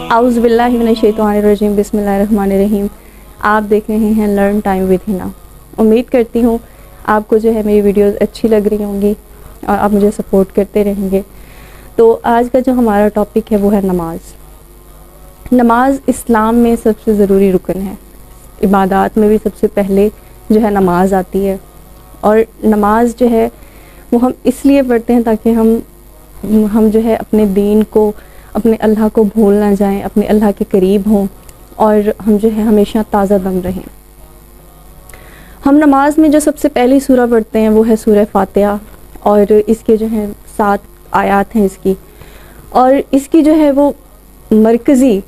आउज़ बिल्लाहि मिनश्शैतानिर्रजीम बिस्मिल्लाहिर्रहमानिर्रहीम। आप देख रहे हैं लर्न टाइम विद हिना। उम्मीद करती हूँ आपको जो है मेरी वीडियोस अच्छी लग रही होंगी और आप मुझे सपोर्ट करते रहेंगे। तो आज का जो हमारा टॉपिक है वो है नमाज। नमाज इस्लाम में सबसे ज़रूरी रुकन है। इबादत में भी सबसे पहले जो है नमाज आती है, और नमाज जो है वो हम इसलिए पढ़ते हैं ताकि हम जो है अपने दीन को, अपने अल्लाह को भूल ना जाएं, अपने अल्लाह के करीब हों और हम जो है हमेशा ताज़ा दम रहें। हम नमाज में जो सबसे पहली सूरा पढ़ते हैं वो है सूरह फातिहा, और इसके जो है 7 आयत हैं इसकी, और इसकी जो है वो मरकज़ी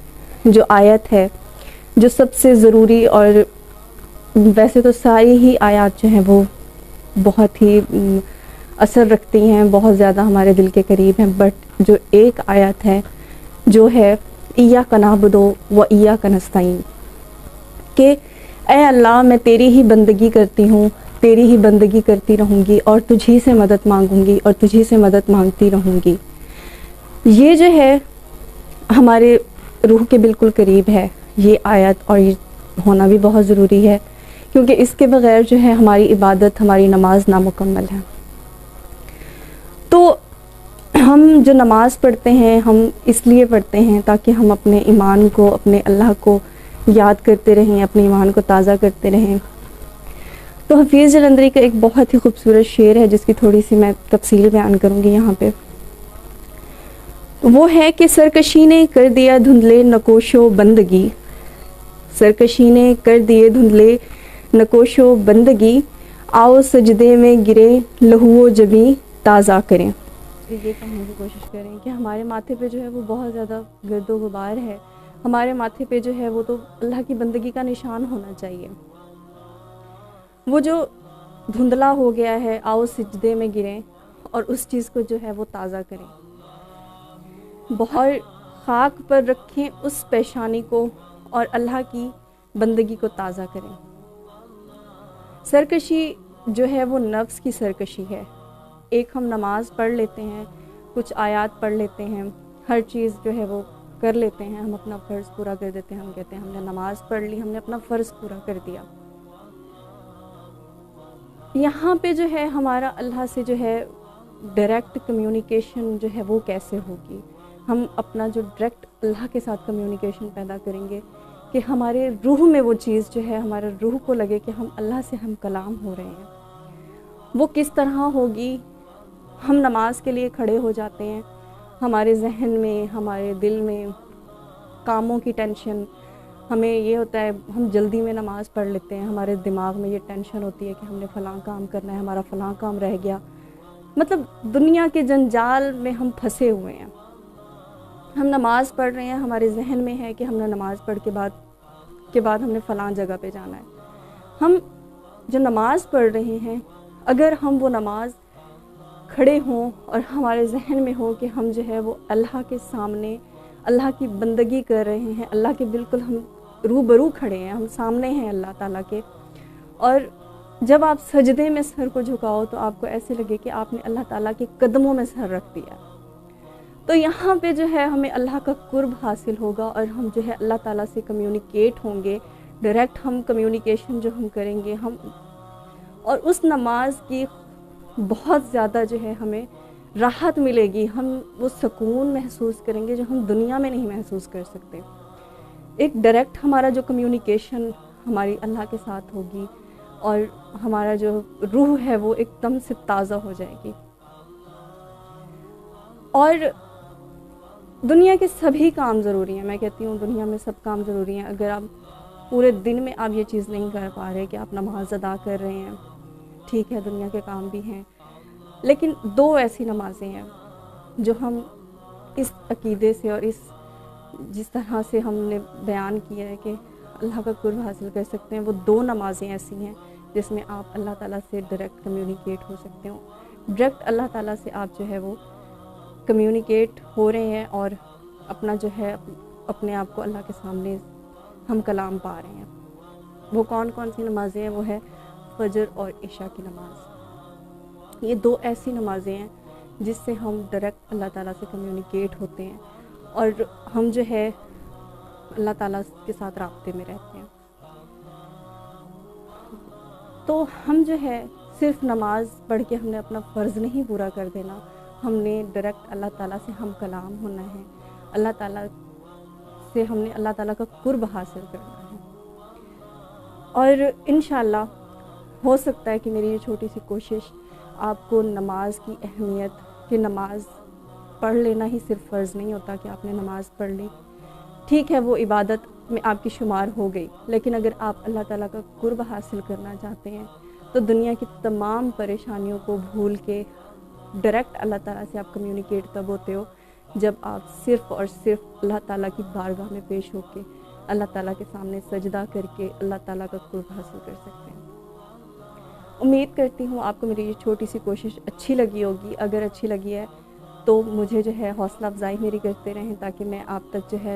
जो आयत है, जो सबसे ज़रूरी, और वैसे तो सारी ही आयत जो हैं वो बहुत ही असर रखती हैं, बहुत ज़्यादा हमारे दिल के करीब हैं, बट जो एक आयत है जो है इय्याका नअबुदु व इय्याका नस्तईन, कि ऐ अल्लाह मैं तेरी ही बंदगी करती हूँ, तेरी ही बंदगी करती रहूँगी और तुझी से मदद मांगूँगी और तुझी से मदद मांगती रहूँगी। ये जो है हमारे रूह के बिल्कुल करीब है ये आयत, और ये होना भी बहुत ज़रूरी है क्योंकि इसके बग़ैर जो है हमारी इबादत, हमारी नमाज नामुकम्मल है। तो हम जो नमाज़ पढ़ते हैं हम इसलिए पढ़ते हैं ताकि हम अपने ईमान को, अपने अल्लाह को याद करते रहें, अपने ईमान को ताज़ा करते रहें। तो हफीज़ जलंधरी का एक बहुत ही खूबसूरत शेर है जिसकी थोड़ी सी मैं तफसील बयान करूँगी यहाँ पे। वो है कि सरकशी ने कर दिया धुंधले नकोशो बंदगी, सरकशी ने कर दिए धुंधले नकोशो बंदगी, आओ सजदे में गिरे लहूओ जबी ताज़ा करें। ये कहने की कोशिश करें कि हमारे माथे पे जो है वो बहुत ज़्यादा गर्दो गुबार है, हमारे माथे पे जो है वो तो अल्लाह की बंदगी का निशान होना चाहिए। वो जो धुंधला हो गया है, आओ सजदे में गिरें और उस चीज़ को जो है वो ताज़ा करें, बहुत खाक पर रखें उस पेशानी को और अल्लाह की बंदगी को ताज़ा करें। सरकशी जो है वो नफ्स की सरकशी है। एक हम नमाज पढ़ लेते हैं, कुछ आयत पढ़ लेते हैं, हर चीज़ जो है वो कर लेते हैं, हम अपना फ़र्ज़ पूरा कर देते हैं, हम कहते हैं हमने नमाज पढ़ ली, हमने अपना फ़र्ज़ पूरा कर दिया। यहाँ पे जो है हमारा अल्लाह से जो है डायरेक्ट कम्युनिकेशन जो है वो कैसे होगी, हम अपना जो डायरेक्ट अल्लाह के साथ कम्युनिकेशन पैदा करेंगे कि हमारे रूह में वो चीज़ जो है, हमारे रूह को लगे कि हम अल्लाह से हम कलाम हो रहे हैं। वो किस तरह होगी? हम नमाज के लिए खड़े हो जाते हैं, हमारे जहन में, हमारे दिल में कामों की टेंशन, हमें ये होता है हम जल्दी में नमाज पढ़ लेते हैं, हमारे दिमाग में ये टेंशन होती है कि हमने फ़लाँ काम करना है, हमारा फ़लाँ काम रह गया, मतलब दुनिया के जंजाल में हम फंसे हुए हैं। हम नमाज़ पढ़ रहे हैं, हमारे जहन में है कि हमने नमाज़ पढ़ के बाद हमने फ़लाँ जगह पे जाना है। हम जो नमाज़ पढ़ रहे हैं, अगर हम वो नमाज खड़े हों और हमारे जहन में हो कि हम जो है वो अल्लाह के सामने अल्लाह की बंदगी कर रहे हैं, अल्लाह के बिल्कुल हम रूबरू खड़े हैं, हम सामने हैं अल्लाह ताला के, और जब आप सजदे में सर को झुकाओ तो आपको ऐसे लगे कि आपने अल्लाह ताला के कदमों में सर रख दिया। तो यहाँ पे जो है हमें अल्लाह का कुर्ब हासिल होगा और हम जो है अल्लाह ताला से कम्युनिकेट होंगे, डायरेक्ट हम कम्युनिकेशन जो हम करेंगे हम, और उस नमाज की बहुत ज़्यादा जो है हमें राहत मिलेगी, हम वो सुकून महसूस करेंगे जो हम दुनिया में नहीं महसूस कर सकते। एक डायरेक्ट हमारा जो कम्युनिकेशन हमारी अल्लाह के साथ होगी और हमारा जो रूह है वो एकदम से ताज़ा हो जाएगी। और दुनिया के सभी काम ज़रूरी हैं, मैं कहती हूँ दुनिया में सब काम ज़रूरी हैं। अगर आप पूरे दिन में आप ये चीज़ नहीं कर पा रहे कि आप नमाज अदा कर रहे हैं, ठीक है दुनिया के काम भी हैं, लेकिन 2 ऐसी नमाज़ें हैं जो हम इस अक़ीदे से और इस जिस तरह से हमने बयान किया है कि अल्लाह का कुर्ब हासिल कर सकते हैं, वो 2 नमाज़ें ऐसी हैं जिसमें आप अल्लाह ताला से डायरेक्ट कम्युनिकेट हो सकते हो। डायरेक्ट अल्लाह ताला से आप जो है वो कम्युनिकेट हो रहे हैं और अपना जो है अपने आप को अल्लाह के सामने हम कलाम पा रहे हैं। वो कौन कौन सी नमाज़ें हैं? वो है फजर और इशा की नमाज़। ये 2 ऐसी नमाज़ें हैं जिससे हम डायरेक्ट अल्लाह ताला से कम्युनिकेट होते हैं और हम जो है اللہ تعالیٰ کے ساتھ رابطے میں رہتے ہیں. تو ہم جو ہے صرف نماز پڑھ کے ہم نے اپنا فرض نہیں پورا کر دینا, ہم نے ڈائریکٹ اللہ تعالیٰ سے ہم کلام ہونا ہے, اللہ تعالیٰ سے ہم نے اللہ تعالیٰ کا قرب حاصل کرنا ہے. اور انشاءاللہ ہو سکتا ہے کہ میری یہ چھوٹی سی کوشش آپ کو نماز کی اہمیت, کہ نماز پڑھ لینا ہی صرف فرض نہیں ہوتا کہ آپ نے نماز پڑھ لی, ٹھیک ہے وہ عبادت میں آپ کی شمار ہو گئی, لیکن اگر آپ اللہ تعالیٰ کا قرب حاصل کرنا چاہتے ہیں تو دنیا کی تمام پریشانیوں کو بھول کے ڈائریکٹ اللہ تعالیٰ سے آپ کمیونیکیٹ تب ہوتے ہو جب آپ صرف اور صرف اللہ تعالیٰ کی بارگاہ میں پیش ہو کے اللہ تعالیٰ کے سامنے سجدہ کر کے اللہ تعالیٰ کا قرب حاصل کر سکتے ہیں. امید کرتی ہوں آپ کو میری یہ چھوٹی سی کوشش اچھی لگی ہوگی. اگر اچھی لگی ہے تو مجھے جو ہے حوصلہ افزائی میری کرتے رہیں تاکہ میں آپ تک جو ہے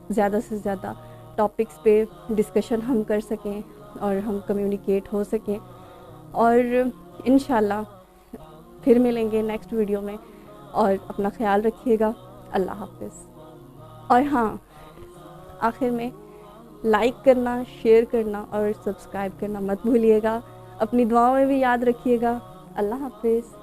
زیادہ سے زیادہ ٹاپکس پہ ڈسکشن ہم کر سکیں اور ہم کمیونیکیٹ ہو سکیں. اور انشاءاللہ پھر ملیں گے نیکسٹ ویڈیو میں, اور اپنا خیال رکھیے گا. اللہ حافظ. اور ہاں, آخر میں لائک کرنا, شیئر کرنا اور سبسکرائب کرنا مت بھولیے گا. اپنی دعاؤں میں بھی یاد رکھیے گا. اللہ حافظ.